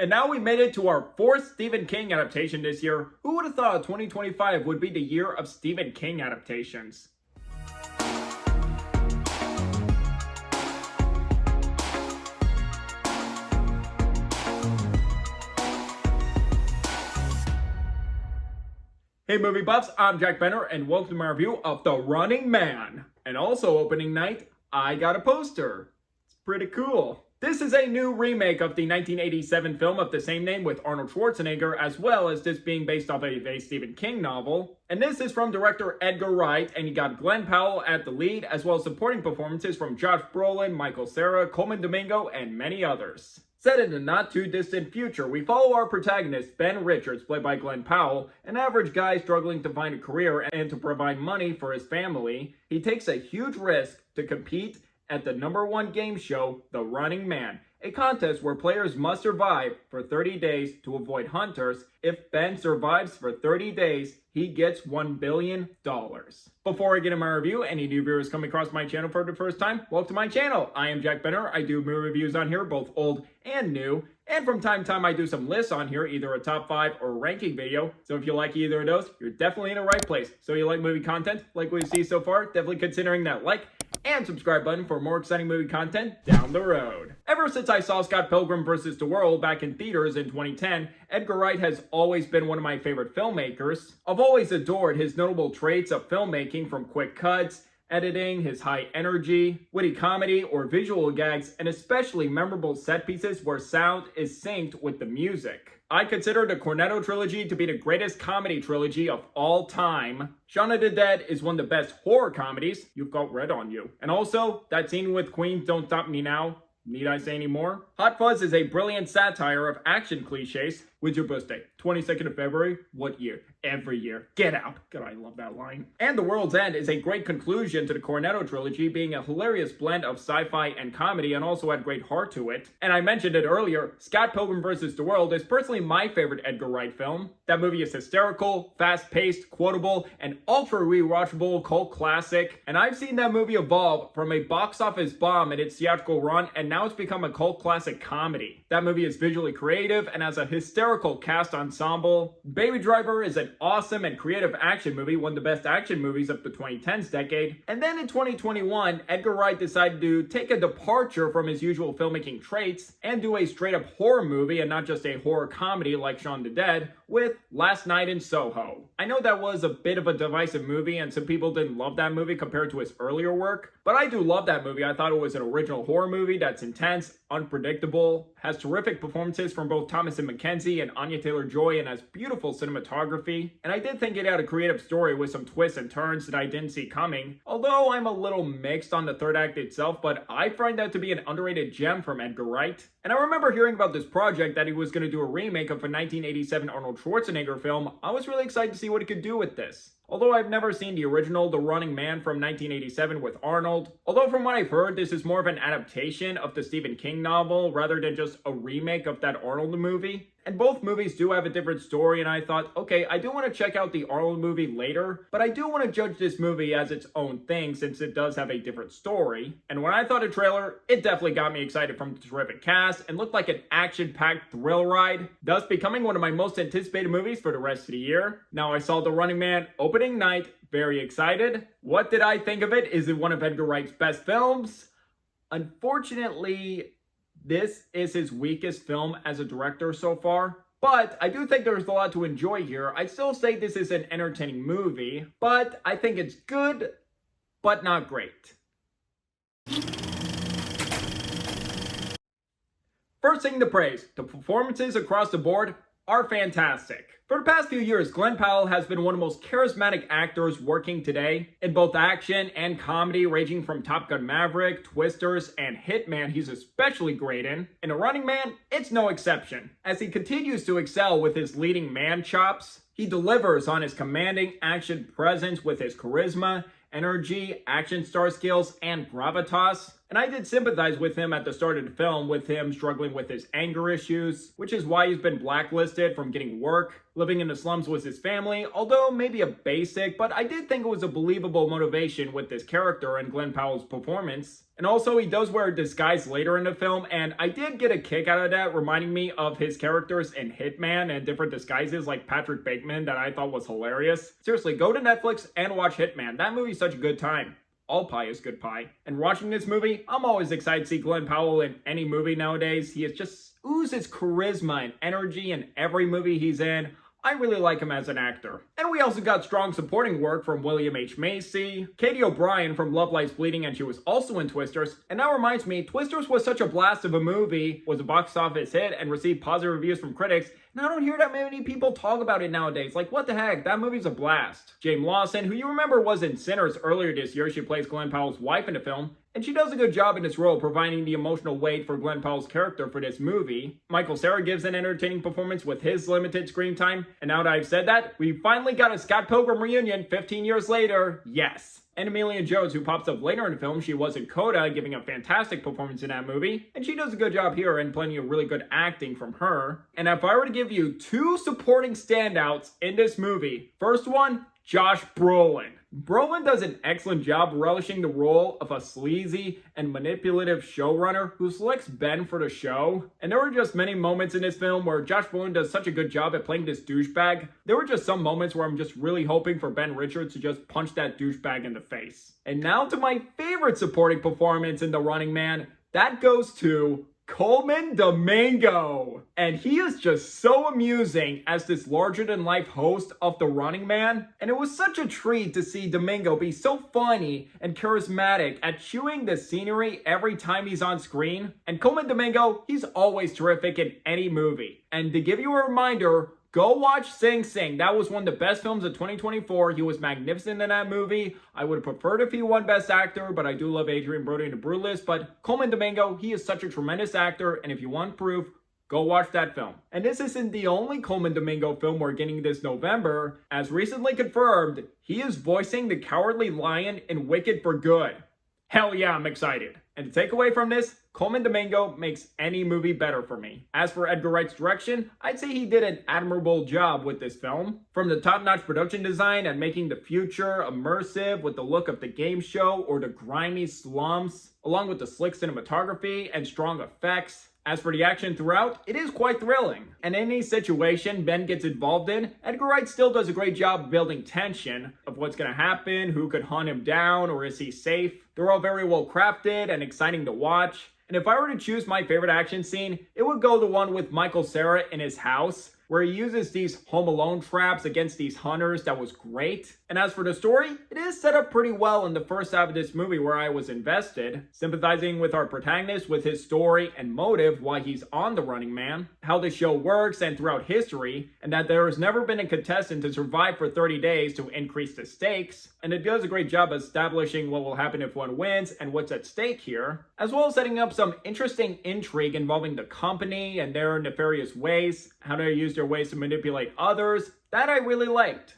And now we made it to our fourth Stephen King adaptation this year. Who would have thought 2025 would be the year of Stephen King adaptations? Hey movie buffs, I'm Jack Benner and welcome to my review of The Running Man. And also opening night, I got a poster. It's pretty cool. This is a new remake of the 1987 film of the same name with Arnold Schwarzenegger, as well as this being based off of a Stephen King novel. And this is from director Edgar Wright, and you got Glen Powell at the lead, as well as supporting performances from Josh Brolin, Michael Cera, Coleman Domingo, and many others. Set in the not-too-distant future, we follow our protagonist, Ben Richards, played by Glen Powell, an average guy struggling to find a career and to provide money for his family. He takes a huge risk to compete at the #1 game show, The Running Man, a contest where players must survive for 30 days to avoid hunters. If Ben survives for 30 days, he gets $1 billion. Before I get into my review, any new viewers coming across my channel for the first time, welcome to my channel. I am Jack Benner. I do movie reviews on here, both old and new. And from time to time, I do some lists on here, either a top 5 or a ranking video. So if you like either of those, you're definitely in the right place. So you like movie content, like what you see so far, definitely considering that like and subscribe button for more exciting movie content down the road. Ever since I saw Scott Pilgrim vs. the World back in theaters in 2010, Edgar Wright has always been one of my favorite filmmakers. I've always adored his notable traits of filmmaking, from quick cuts, editing, his high energy, witty comedy, or visual gags, and especially memorable set pieces where sound is synced with the music. I consider the Cornetto trilogy to be the greatest comedy trilogy of all time. Shaun of the Dead is one of the best horror comedies. You've got red on you. And also, that scene with Queen's Don't Stop Me Now. Need I say any more? Hot Fuzz is a brilliant satire of action cliches. When's your birthday? 22nd of February? What year? Every year. Get out. God, I love that line. And The World's End is a great conclusion to the Cornetto trilogy, being a hilarious blend of sci-fi and comedy, and also had great heart to it. And I mentioned it earlier, Scott Pilgrim vs. the World is personally my favorite Edgar Wright film. That movie is hysterical, fast-paced, quotable, and ultra-rewatchable cult classic. And I've seen that movie evolve from a box office bomb in its theatrical run, and now it's become a cult classic comedy. That movie is visually creative and has a hysterical cast ensemble. Baby Driver is an awesome and creative action movie, one of the best action movies of the 2010s decade. And then in 2021, Edgar Wright decided to take a departure from his usual filmmaking traits and do a straight-up horror movie, and not just a horror comedy like Shaun of the Dead, with Last Night in Soho. I know that was a bit of a divisive movie, and some people didn't love that movie compared to his earlier work, but I do love that movie. I thought it was an original horror movie that's intense, unpredictable, has terrific performances from both Thomasin McKenzie and Anya Taylor-Joy, and has beautiful cinematography. And I did think it had a creative story with some twists and turns that I didn't see coming, although I'm a little mixed on the third act itself, but I find that to be an underrated gem from Edgar Wright. And I remember hearing about this project, that he was going to do a remake of a 1987 Arnold Schwarzenegger film. I was really excited to see what he could do with this. Although I've never seen the original The Running Man from 1987 with Arnold. Although from what I've heard, this is more of an adaptation of the Stephen King novel rather than just a remake of that Arnold movie. And both movies do have a different story, and I thought, okay, I do want to check out the Arnold movie later, but I do want to judge this movie as its own thing since it does have a different story. And when I thought of the trailer, it definitely got me excited from the terrific cast and looked like an action-packed thrill ride, thus becoming one of my most anticipated movies for the rest of the year. Now, I saw The Running Man opening night, very excited. What did I think of it? Is it one of Edgar Wright's best films? Unfortunately, this is his weakest film as a director so far, but I do think there's a lot to enjoy here. I'd still say this is an entertaining movie, but I think it's good, but not great. First thing to praise, the performances across the board are fantastic. For the past few years, Glen Powell has been one of the most charismatic actors working today. In both action and comedy, ranging from Top Gun Maverick, Twisters, and Hitman, he's especially great in. In The Running Man, it's no exception. As he continues to excel with his leading man chops, he delivers on his commanding action presence with his charisma, energy, action star skills, and gravitas. And I did sympathize with him at the start of the film, with him struggling with his anger issues, which is why he's been blacklisted from getting work. Living in the slums with his family, although maybe a basic, but I did think it was a believable motivation with this character and Glen Powell's performance. And also, he does wear a disguise later in the film, and I did get a kick out of that, reminding me of his characters in Hitman and different disguises like Patrick Bateman that I thought was hilarious. Seriously, go to Netflix and watch Hitman. That movie's such a good time. All pie is good pie. And watching this movie, I'm always excited to see Glen Powell in any movie nowadays. He is just oozes charisma and energy in every movie he's in. I really like him as an actor. And we also got strong supporting work from William H. Macy, Katie O'Brien from Love Lies Bleeding, and she was also in Twisters. And that reminds me, Twisters was such a blast of a movie, was a box office hit, and received positive reviews from critics. And I don't hear that many people talk about it nowadays. Like, what the heck? That movie's a blast. James Lawson, who you remember was in Sinners earlier this year, she plays Glen Powell's wife in the film. And she does a good job in this role, providing the emotional weight for Glen Powell's character for this movie. Michael Cera gives an entertaining performance with his limited screen time. And now that I've said that, we finally got a Scott Pilgrim reunion 15 years later. Yes. And Amelia Jones, who pops up later in the film, she was in Coda, giving a fantastic performance in that movie. And she does a good job here, and plenty of really good acting from her. And if I were to give you two supporting standouts in this movie, first one, Josh Brolin. Brolin does an excellent job relishing the role of a sleazy and manipulative showrunner who selects Ben for the show. And there were just many moments in this film where Josh Brolin does such a good job at playing this douchebag. There were just some moments where I'm just really hoping for Ben Richards to just punch that douchebag in the face. And now to my favorite supporting performance in The Running Man. That goes to Colman Domingo. And he is just so amusing as this larger-than-life host of The Running Man. And it was such a treat to see Domingo be so funny and charismatic at chewing the scenery every time he's on screen. And Colman Domingo, he's always terrific in any movie. And to give you a reminder, go watch Sing Sing. That was one of the best films of 2024. He was magnificent in that movie. I would have preferred if he won Best Actor, but I do love Adrien Brody in The Brutalist. But Colman Domingo, he is such a tremendous actor, and if you want proof, go watch that film. And this isn't the only Colman Domingo film we're getting this November. As recently confirmed, he is voicing the Cowardly Lion in Wicked for Good. Hell yeah, I'm excited. And to take away from this, Colman Domingo makes any movie better for me. As for Edgar Wright's direction, I'd say he did an admirable job with this film. From the top-notch production design and making the future immersive with the look of the game show or the grimy slums, along with the slick cinematography and strong effects. As for the action throughout, it is quite thrilling. And in any situation Ben gets involved in, Edgar Wright still does a great job building tension of what's going to happen, who could hunt him down, or is he safe. They're all very well crafted and exciting to watch. And if I were to choose my favorite action scene, it would go the one with Michael Cera in his house, where he uses these Home Alone traps against these hunters. That was great. And as for the story, it is set up pretty well in the first half of this movie where I was invested, sympathizing with our protagonist with his story and motive why he's on The Running Man, how the show works and throughout history, and that there has never been a contestant to survive for 30 days to increase the stakes. And it does a great job establishing what will happen if one wins and what's at stake here, as well as setting up some interesting intrigue involving the company and their nefarious ways, how they use their ways to manipulate others. That I really liked.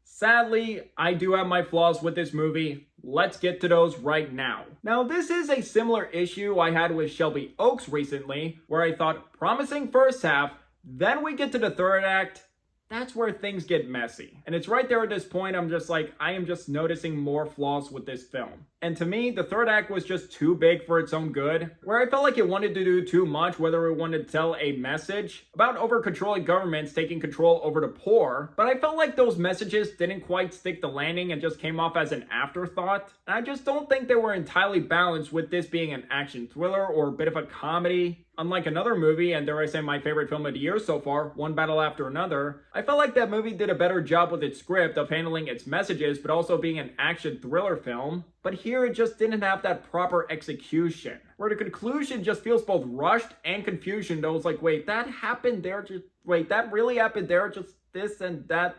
Sadly, I do have my flaws with this movie. Let's get to those right now. Now, this is a similar issue I had with Shelby Oaks recently, where I thought promising first half, then we get to the third act, that's where things get messy. And it's right there at this point, I'm just like, I am just noticing more flaws with this film. And to me, the third act was just too big for its own good, where I felt like it wanted to do too much, whether it wanted to tell a message about over-controlling governments taking control over the poor, but I felt like those messages didn't quite stick the landing and just came off as an afterthought. And I just don't think they were entirely balanced with this being an action thriller or a bit of a comedy. Unlike another movie, and dare I say my favorite film of the year so far, One Battle After Another, I felt like that movie did a better job with its script of handling its messages, but also being an action thriller film. But here it just didn't have that proper execution, where the conclusion just feels both rushed and confusion. Though it's like, wait, that happened there, just wait, that really happened there, just this and that.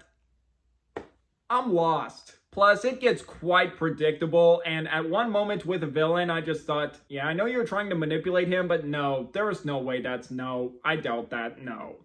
I'm lost. Plus, it gets quite predictable, and at one moment with a villain, I just thought, yeah, I know you're trying to manipulate him, but no, there is no way I doubt that, no.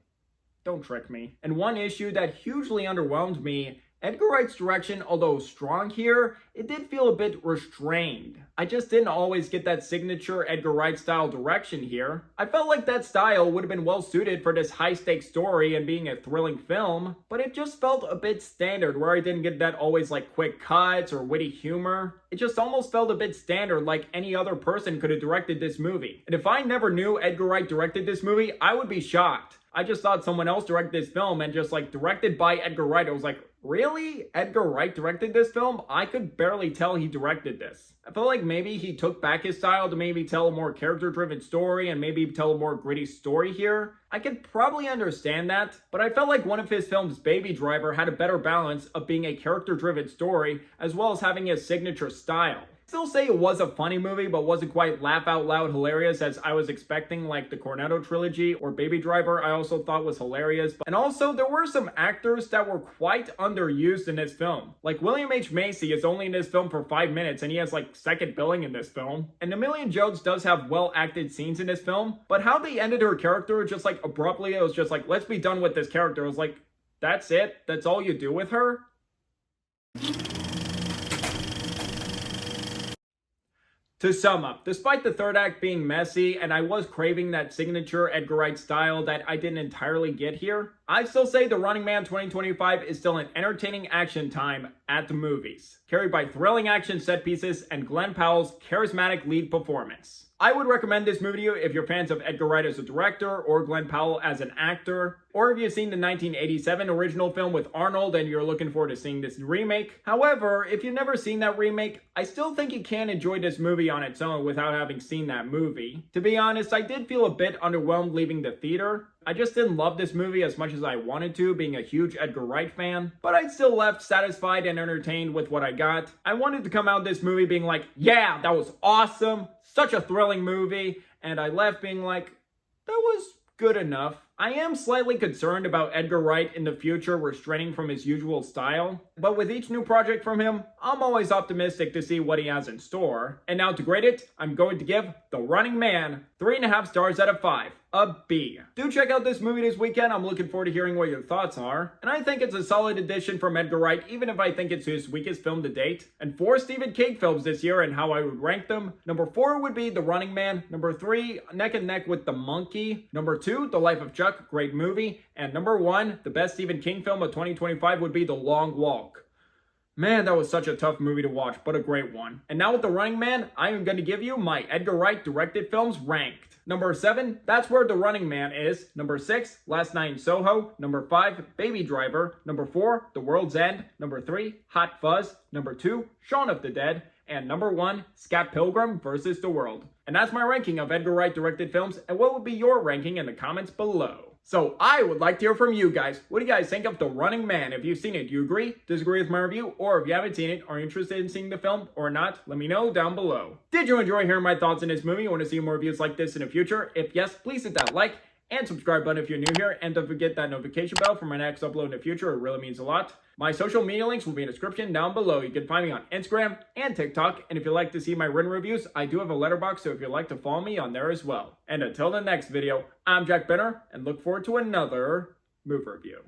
Don't trick me. And one issue that hugely underwhelmed me Edgar Wright's direction, although strong here, it did feel a bit restrained. I just didn't always get that signature Edgar Wright style direction here. I felt like that style would have been well suited for this high stakes story and being a thrilling film, but it just felt a bit standard where I didn't get that always like quick cuts or witty humor. It just almost felt a bit standard, like any other person could have directed this movie. And if I never knew Edgar Wright directed this movie, I would be shocked. I just thought someone else directed this film and just like directed by Edgar Wright. I was like, really? Edgar Wright directed this film? I could barely tell he directed this. I felt like maybe he took back his style to maybe tell a more character-driven story and maybe tell a more gritty story here. I could probably understand that, but I felt like one of his films, Baby Driver, had a better balance of being a character-driven story as well as having his signature style. Still say it was a funny movie, but wasn't quite laugh out loud hilarious as I was expecting, like the Cornetto trilogy or Baby Driver I also thought was hilarious. And also there were some actors that were quite underused in this film. Like William H. Macy is only in this film for 5 minutes and he has like second billing in this film. And Amelia Jones does have well acted scenes in this film, but how they ended her character just like abruptly, it was just like, let's be done with this character. It was like, that's it? That's all you do with her? To sum up, despite the third act being messy and I was craving that signature Edgar Wright style that I didn't entirely get here, I still say The Running Man 2025 is still an entertaining action time at the movies, carried by thrilling action set pieces and Glen Powell's charismatic lead performance. I would recommend this movie to you if you're fans of Edgar Wright as a director or Glen Powell as an actor, or if you've seen the 1987 original film with Arnold and you're looking forward to seeing this remake. However, if you've never seen that remake, I still think you can enjoy this movie on its own without having seen that movie. To be honest, I did feel a bit underwhelmed leaving the theater. I just didn't love this movie as much as I wanted to, being a huge Edgar Wright fan, but I still left satisfied and entertained with what I got. I wanted to come out of this movie being like, yeah, that was awesome, such a thrilling movie, and I left being like, that was good enough. I am slightly concerned about Edgar Wright in the future restraining from his usual style, but with each new project from him, I'm always optimistic to see what he has in store. And now to grade it, I'm going to give The Running Man 3.5 stars out of 5, a B. Do check out this movie this weekend, I'm looking forward to hearing what your thoughts are. And I think it's a solid addition from Edgar Wright, even if I think it's his weakest film to date. And 4 Stephen King films this year and how I would rank them. Number 4 would be The Running Man. Number 3, neck and neck with The Monkey. Number 2, The Life of Chuck, great movie. And number 1, the best Stephen King film of 2025 would be The Long Walk. Man, that was such a tough movie to watch, but a great one. And now with The Running Man, I am going to give you my Edgar Wright directed films ranked. Number 7, that's where The Running Man is. Number 6, Last Night in Soho. Number 5, Baby Driver. Number 4, The World's End. Number 3, Hot Fuzz. Number 2, Shaun of the Dead. And number 1, Scott Pilgrim vs. the World. And that's my ranking of Edgar Wright directed films, and what would be your ranking in the comments below? So I would like to hear from you guys. What do you guys think of The Running Man? If you've seen it, do you agree, disagree with my review? Or if you haven't seen it, are you interested in seeing the film or not? Let me know down below. Did you enjoy hearing my thoughts on this movie? You want to see more reviews like this in the future? If yes, please hit that like and subscribe button if you're new here. And don't forget that notification bell for my next upload in the future. It really means a lot. My social media links will be in the description down below. You can find me on Instagram and TikTok. And if you'd like to see my written reviews, I do have a letterbox, so if you'd like to follow me on there as well. And until the next video, I'm Jack Benner, and look forward to another movie review.